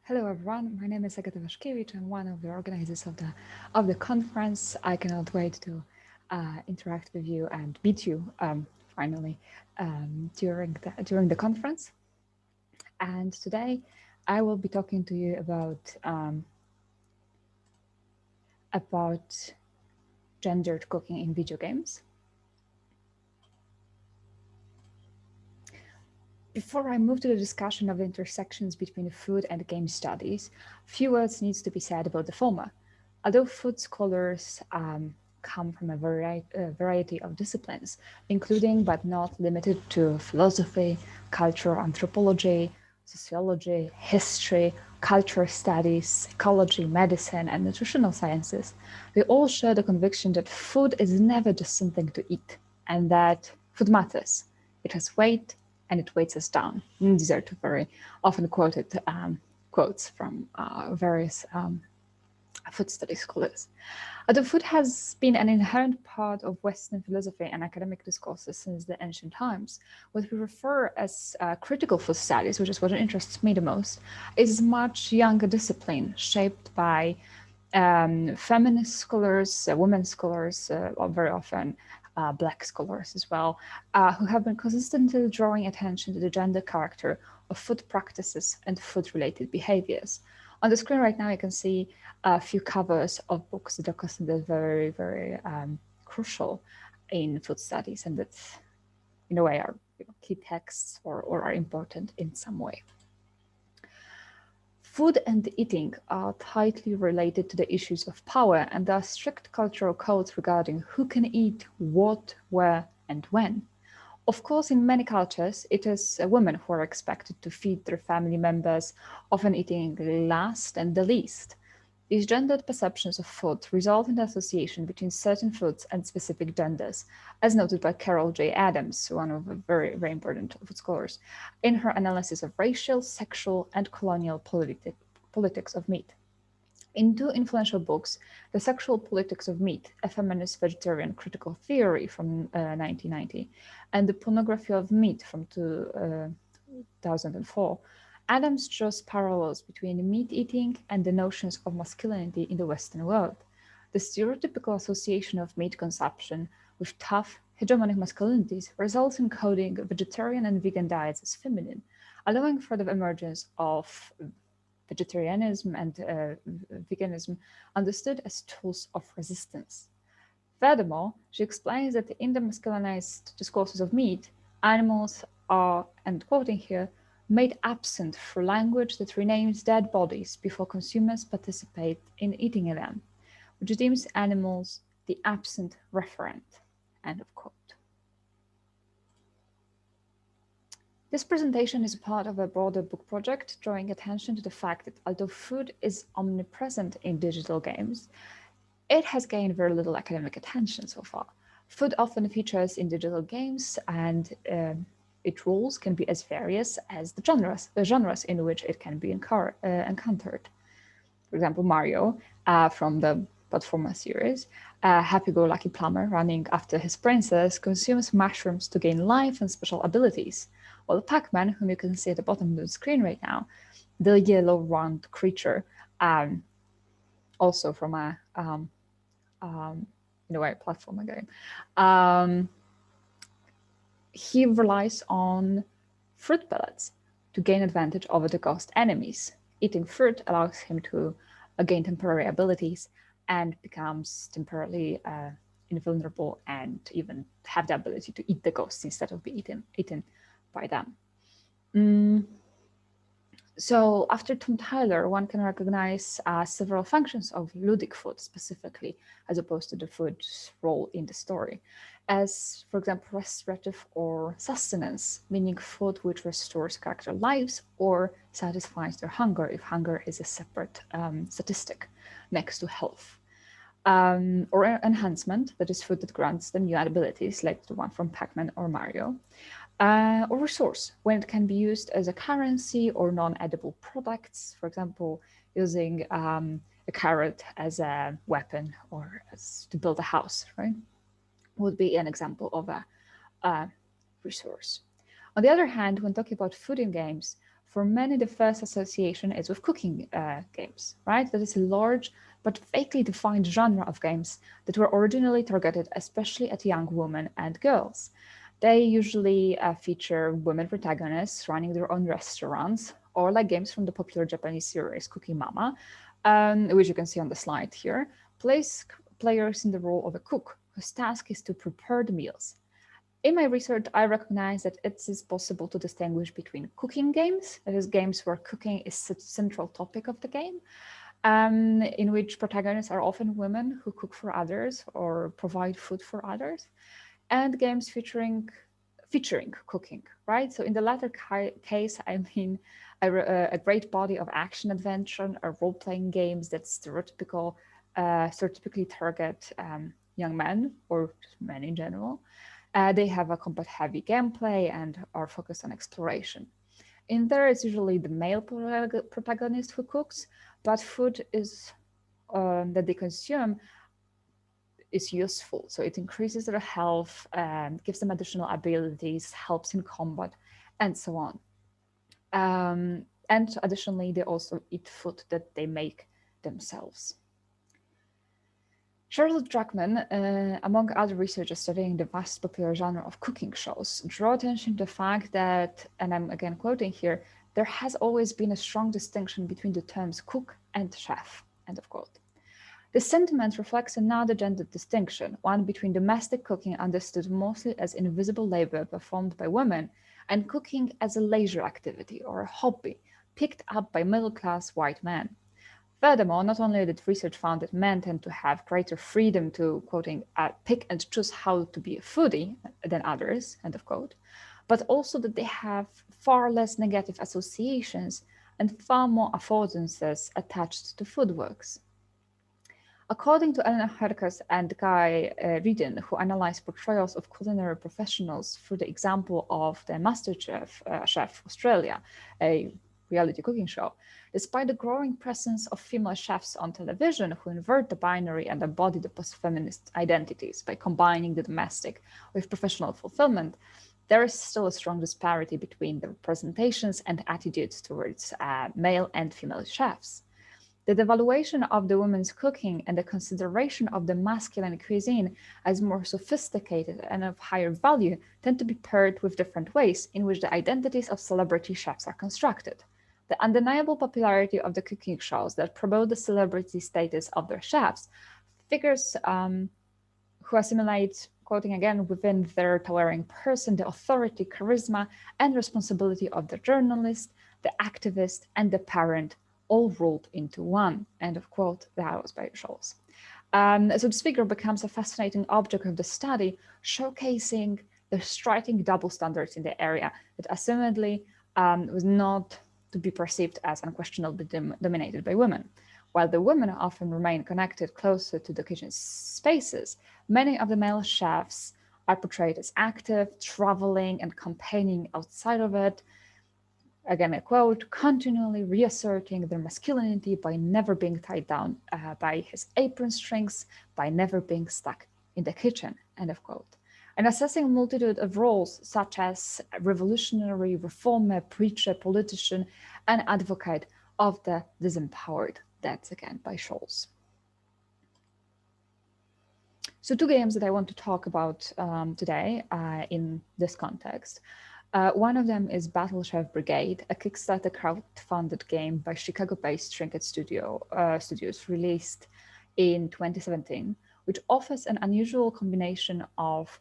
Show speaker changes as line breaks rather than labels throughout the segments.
Hello everyone, my name is Agata Waszkiewicz. I'm one of the organizers of the conference. I cannot wait to interact with you and meet you finally during the conference. And today I will be talking to you about gendered cooking in video games. Before I move to the discussion of the intersections between food and game studies, a few words needs to be said about the former. Although food scholars come from a variety of disciplines, including but not limited to philosophy, cultural anthropology, sociology, history, cultural studies, psychology, medicine, and nutritional sciences, they all share the conviction that food is never just something to eat, and that food matters. It has weight, and it weights us down. And these are two very often quoted quotes from various food studies scholars. Although food has been an inherent part of Western philosophy and academic discourses since the ancient times, what we refer as critical food studies, which is what interests me the most, is a much younger discipline shaped by feminist scholars, women scholars, or very often Black scholars as well, who have been consistently drawing attention to the gender character of food practices and food-related behaviors. On the screen right now, you can see a few covers of books that are considered very, very crucial in food studies and that, in a way, are key texts or are important in some way. Food and eating are tightly related to the issues of power, and there are strict cultural codes regarding who can eat, what, where, and when. Of course, in many cultures, it is women who are expected to feed their family members, often eating last and the least. These gendered perceptions of food result in the association between certain foods and specific genders, as noted by Carol J. Adams, one of the very, very important food scholars, in her analysis of racial, sexual, and colonial politics of meat. In two influential books, The Sexual Politics of Meat, a feminist vegetarian critical theory from 1990, and The Pornography of Meat from 2004, Adams draws parallels between meat eating and the notions of masculinity in the Western world. The stereotypical association of meat consumption with tough, hegemonic masculinities results in coding vegetarian and vegan diets as feminine, allowing for the emergence of vegetarianism and veganism understood as tools of resistance. Furthermore, she explains that in the masculinized discourses of meat, animals are, and quoting here, made absent through language that renames dead bodies before consumers participate in eating them, which deems animals the absent referent. End of quote. This presentation is part of a broader book project drawing attention to the fact that although food is omnipresent in digital games, it has gained very little academic attention so far. Food often features in digital games and its roles can be as various as the genres in which it can be encountered. For example, Mario from the platformer series, a happy-go-lucky plumber running after his princess consumes mushrooms to gain life and special abilities, while Pac-Man, whom you can see at the bottom of the screen right now, the yellow round creature, also from a in a way platformer game, he relies on fruit pellets to gain advantage over the ghost enemies. Eating fruit allows him to gain temporary abilities and becomes temporarily invulnerable and even have the ability to eat the ghosts instead of being eaten by them. So after Tom Tyler, one can recognize several functions of ludic food specifically, as opposed to the food's role in the story, as, for example, restorative or sustenance, meaning food which restores character lives or satisfies their hunger, if hunger is a separate statistic next to health. Or enhancement, that is food that grants them new abilities, like the one from Pac-Man or Mario. Or resource, when it can be used as a currency or non-edible products, for example, using a carrot as a weapon or to build a house, right? Would be an example of a resource. On the other hand, when talking about food in games, For many, the first association is with cooking games, right? That is a large but vaguely defined genre of games that were originally targeted especially at young women and girls. They usually feature women protagonists running their own restaurants, or like games from the popular Japanese series Cooking Mama, which you can see on the slide here, place players in the role of a cook whose task is to prepare the meals. In my research, I recognize that it is possible to distinguish between cooking games, that is, games where cooking is the central topic of the game, in which protagonists are often women who cook for others or provide food for others, and games featuring cooking, right? So in the latter case, I mean a great body of action adventure or role-playing games that stereotypically target young men or just men in general. They have a combat-heavy gameplay and are focused on exploration. In there, it's usually the male protagonist who cooks, but food is that they consume is useful. So it increases their health, gives them additional abilities, helps in combat, and so on. And additionally, they also eat food that they make themselves. Charlotte Druckmann, among other researchers studying the vast popular genre of cooking shows, draw attention to the fact that, and I'm again quoting here, there has always been a strong distinction between the terms cook and chef, end of quote. This sentiment reflects another gender distinction, one between domestic cooking understood mostly as invisible labor performed by women and cooking as a leisure activity or a hobby picked up by middle-class white men. Furthermore, not only did research found that men tend to have greater freedom to, quoting, pick and choose how to be a foodie than others, end of quote, but also that they have far less negative associations and far more affordances attached to food works. According to Eleanor Herkes and Guy Reedon, who analyzed portrayals of culinary professionals through the example of the MasterChef Chef Australia, a reality cooking show, despite the growing presence of female chefs on television who invert the binary and embody the post-feminist identities by combining the domestic with professional fulfillment, there is still a strong disparity between the representations and attitudes towards male and female chefs. The devaluation of the woman's cooking and the consideration of the masculine cuisine as more sophisticated and of higher value tend to be paired with different ways in which the identities of celebrity chefs are constructed. The undeniable popularity of the cooking shows that promote the celebrity status of their chefs, figures who assimilate, quoting again, within their towering person the authority, charisma, and responsibility of the journalist, the activist, and the parent, all rolled into one, end of quote. That was by Scholes. So this figure becomes a fascinating object of the study, showcasing the striking double standards in the area that assumedly was not to be perceived as unquestionably dominated by women. While the women often remain connected closer to the kitchen spaces, many of the male chefs are portrayed as active, traveling, and campaigning outside of it. Again, a quote, continually reasserting their masculinity by never being tied down by his apron strings, by never being stuck in the kitchen, end of quote. And assessing a multitude of roles such as revolutionary, reformer, preacher, politician, and advocate of the disempowered. That's again by Scholes. So two games that I want to talk about today in this context. One of them is Battle Chef Brigade, a Kickstarter crowd-funded game by Chicago-based Trinket Studios released in 2017, which offers an unusual combination of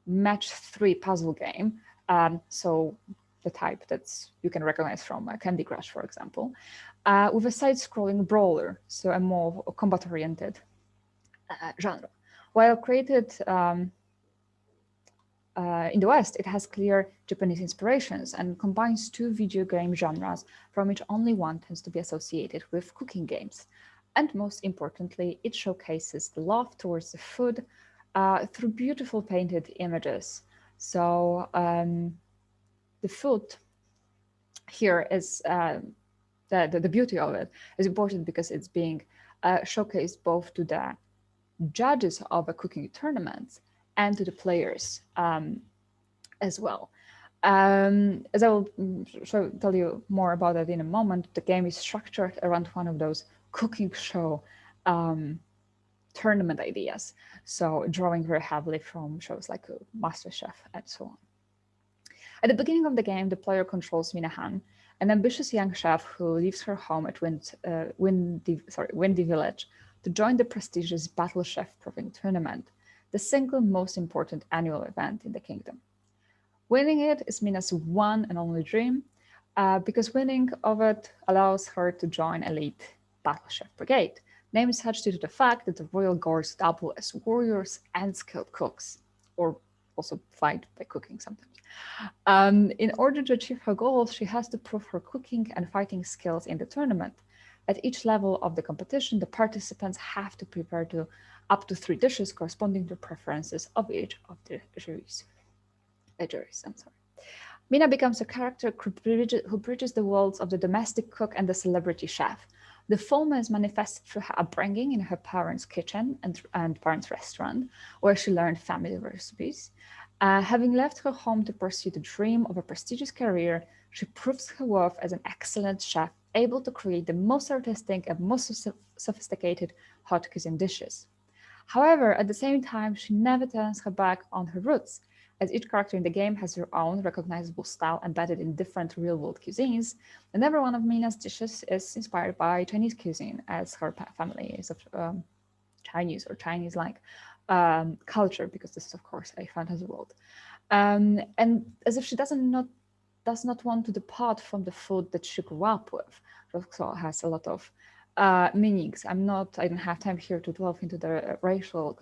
match 3 puzzle game, so the type that you can recognize from Candy Crush, for example, with a side-scrolling brawler, so a more combat-oriented genre. While created in the West, it has clear Japanese inspirations and combines two video game genres from which only one tends to be associated with cooking games. And most importantly, it showcases the love towards the food through beautiful painted images. So the food here is, the beauty of it is important because it's being showcased both to the judges of a cooking tournament and to the players as well. As I will tell you more about that in a moment, the game is structured around one of those cooking show tournament ideas. So drawing very heavily from shows like MasterChef and so on. At the beginning of the game, the player controls Minahan, an ambitious young chef who leaves her home at Windy Village to join the prestigious Battle Chef Brigade tournament, the single most important annual event in the kingdom. Winning it is Mina's one and only dream, because winning of it allows her to join elite Battle Chef Brigade, named such due to the fact that the royal guards double as warriors and skilled cooks, or also fight by cooking sometimes. In order to achieve her goals, she has to prove her cooking and fighting skills in the tournament. At each level of the competition, the participants have to prepare up to 3 dishes corresponding to preferences of each of the juries. Mina becomes a character who bridges the worlds of the domestic cook and the celebrity chef. The former is manifested through her upbringing in her parents' kitchen and parents' restaurant, where she learned family recipes. Having left her home to pursue the dream of a prestigious career, she proves her worth as an excellent chef, able to create the most artistic and most sophisticated hot cuisine dishes. However, at the same time, she never turns her back on her roots, as each character in the game has their own recognizable style embedded in different real-world cuisines, and every one of Mina's dishes is inspired by Chinese cuisine, as her family is of Chinese or Chinese-like culture, because this is, of course, a fantasy world. And as if she does not want to depart from the food that she grew up with. She also has a lot of meanings. I don't have time here to delve into the racial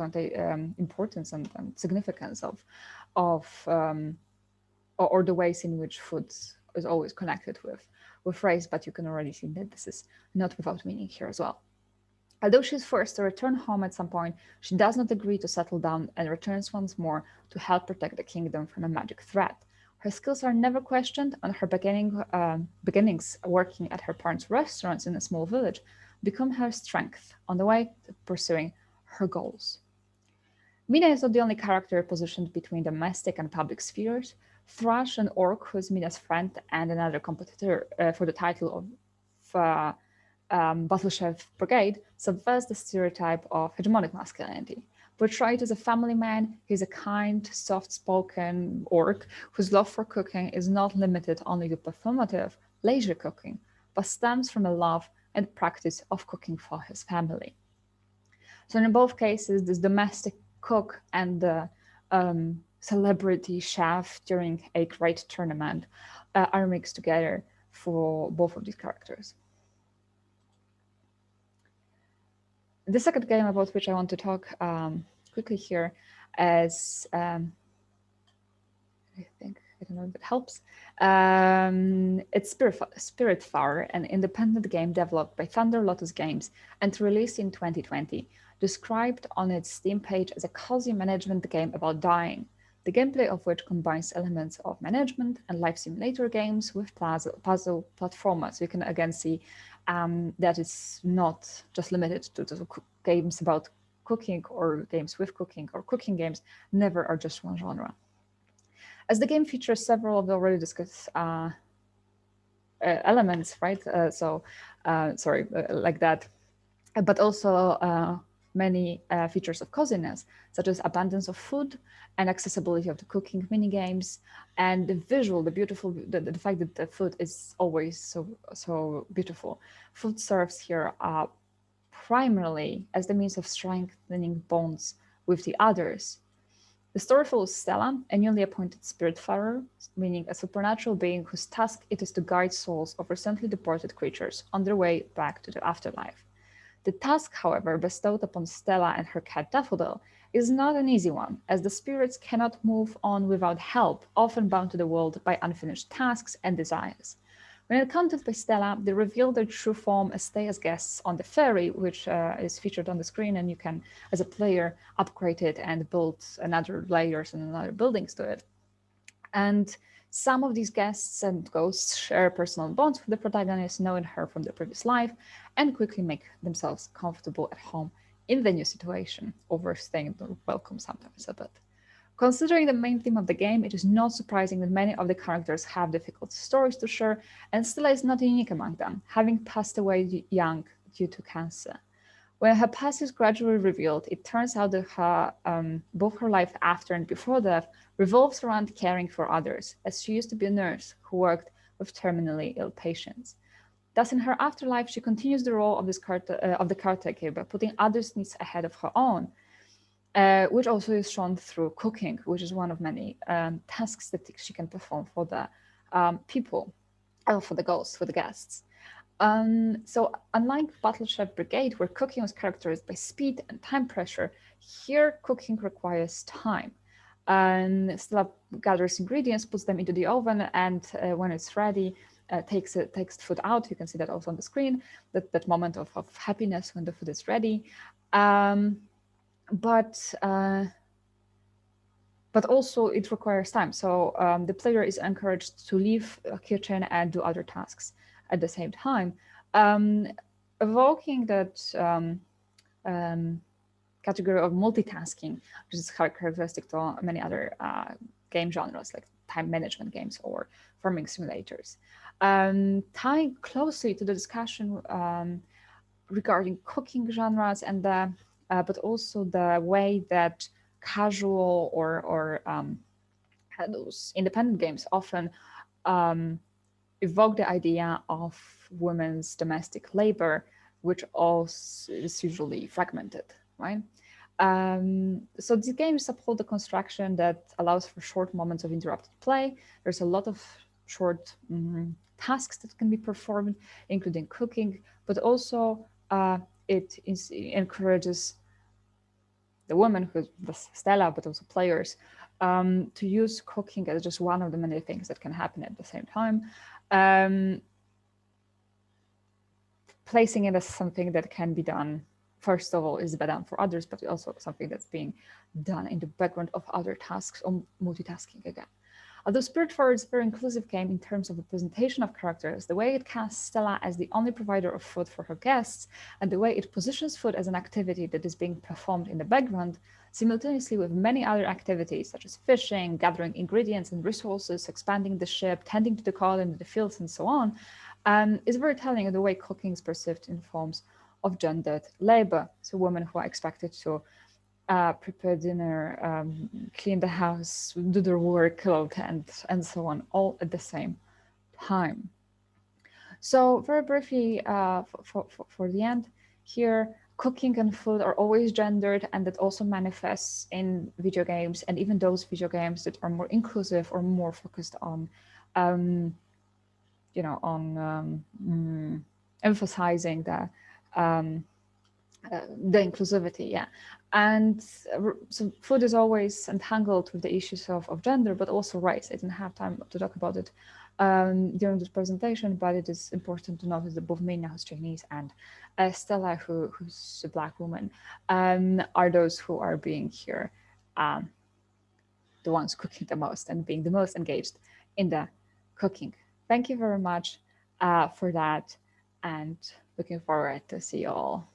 importance and significance or the ways in which food is always connected with race, but you can already see that this is not without meaning here as well. Although she's forced to return home at some point, she does not agree to settle down and returns once more to help protect the kingdom from a magic threat. Her skills are never questioned, and her beginnings working at her parents' restaurants in a small village become her strength on the way to pursuing her goals. Mina is not the only character positioned between domestic and public spheres. Thrush, an orc who is Mina's friend and another competitor for the title of Battle Chef Brigade, subverts the stereotype of hegemonic masculinity. Portrayed as a family man, he's a kind, soft-spoken orc whose love for cooking is not limited only to performative, leisure cooking, but stems from a love and practice of cooking for his family. So in both cases, this domestic cook and the celebrity chef during a great tournament are mixed together for both of these characters. The second game about which I want to talk quickly here is, I don't know if it helps. It's Spiritfarer, an independent game developed by Lotus Games and released in 2020, described on its Steam page as a cozy management game about dying, the gameplay of which combines elements of management and life simulator games with puzzle platformers. So you can again see that it's not just limited to games about cooking or games with cooking or cooking games, never are just one genre. As the game features several of the already discussed elements, right? Like that, but also many features of coziness, such as abundance of food and accessibility of the cooking minigames, and the visual, the fact that the food is always so beautiful. Food serves here primarily as the means of strengthening bonds with the others. The story follows Stella, a newly appointed Spiritfarer, meaning a supernatural being whose task it is to guide souls of recently departed creatures on their way back to the afterlife. The task, however, bestowed upon Stella and her cat Daffodil is not an easy one, as the spirits cannot move on without help, often bound to the world by unfinished tasks and desires. When encountered by Stella, they reveal their true form as stay as guests on the ferry, which is featured on the screen, and you can, as a player, upgrade it and build another layers and other buildings to it. And some of these guests and ghosts share personal bonds with the protagonist, knowing her from their previous life, and quickly make themselves comfortable at home in the new situation, overstaying the welcome sometimes a bit. Considering the main theme of the game, it is not surprising that many of the characters have difficult stories to share, and Stella is not unique among them, having passed away young due to cancer. When her past is gradually revealed, it turns out that both her life after and before death revolves around caring for others, as she used to be a nurse who worked with terminally ill patients. Thus, in her afterlife, she continues the role of the caretaker by putting others' needs ahead of her own, which also is shown through cooking, which is one of many tasks that she can perform for the people, for the ghosts, for the guests. So unlike Battle Chef Brigade, where cooking was characterized by speed and time pressure, here cooking requires time. And Stella gathers ingredients, puts them into the oven, and when it's ready, takes the food out. You can see that also on the screen, that moment of happiness when the food is ready. But also it requires time. So the player is encouraged to leave a kitchen and do other tasks at the same time, evoking that category of multitasking, which is characteristic to many other game genres like time management games or farming simulators. Tying closely to the discussion regarding cooking genres and but also the way that casual or those independent games often evoke the idea of women's domestic labor, which also is usually fragmented, right? So these games uphold the construction that allows for short moments of interrupted play. There's a lot of short tasks that can be performed, including cooking, but also it encourages the woman, who was Stella, but also players, to use cooking as just one of the many things that can happen at the same time. Placing it as something that can be done, first of all, is done for others, but also something that's being done in the background of other tasks, or multitasking again. Although Spiritfarer is a very inclusive game in terms of the presentation of characters, the way it casts Stella as the only provider of food for her guests, and the way it positions food as an activity that is being performed in the background, simultaneously with many other activities such as fishing, gathering ingredients and resources, expanding the ship, tending to the colony in the fields, and so on, is very telling of the way cooking is perceived in forms of gendered labor. So women who are expected to prepare dinner, clean the house, do their work, clothe, and so on, all at the same time. So very briefly, for the end here, cooking and food are always gendered, and that also manifests in video games, and even those video games that are more inclusive or more focused on, emphasizing the inclusivity, yeah. And so food is always entangled with the issues of gender, but also rights. I didn't have time to talk about it during this presentation, but it is important to notice that both Mina, who's Chinese, and Stella, who's a Black woman, are those who are being here, the ones cooking the most and being the most engaged in the cooking. Thank you very much for that, and looking forward to see you all